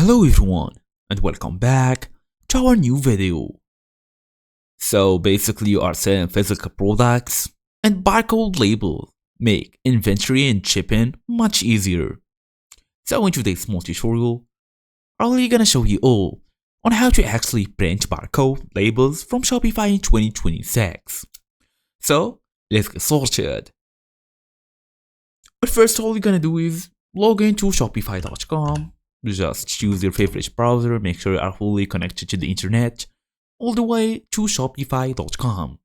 Hello everyone and welcome back to our new video. So basically you are selling physical products and barcode labels make inventory and shipping much easier. So in today's small tutorial, I'm really gonna show you all on how to actually print barcode labels from Shopify in 2026. So let's get started. But first all you're gonna do is log into shopify.com. Just choose your favorite browser, make sure you are fully connected to the internet, all the way to shopify.com.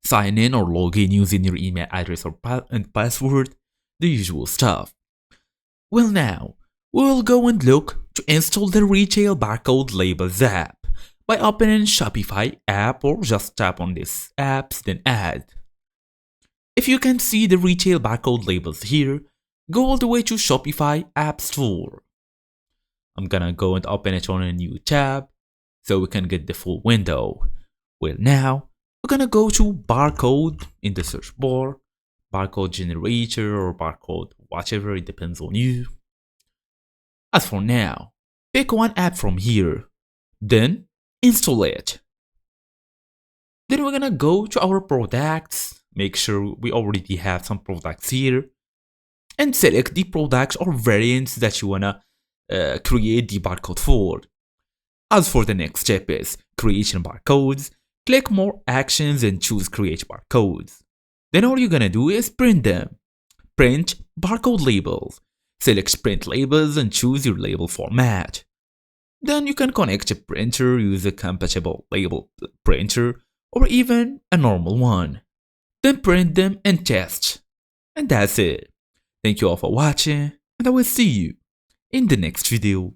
Sign in or log in using your email address and password, the usual stuff. Well now, we'll go and look to install the Retail Barcode Labels app by opening Shopify app or just tap on this apps then add. If you can see the Retail Barcode Labels here, go all the way to Shopify App Store. I'm gonna go and open it on a new tab so we can get the full window. Well now, we're gonna go to barcode in the search bar, barcode generator or barcode whatever, it depends on you. As for now, pick one app from here, then install it. Then we're gonna go to our products, make sure we already have some products here, and select the products or variants that you wanna create the barcode for. As for the next step is creation barcodes, click more actions and choose create barcodes. Then all you're gonna do is print them. Print barcode labels. Select print labels and choose your label format. Then you can connect a printer, use a compatible label printer or even a normal one. Then print them and test. And that's it. Thank you all for watching, and I will see you in the next video.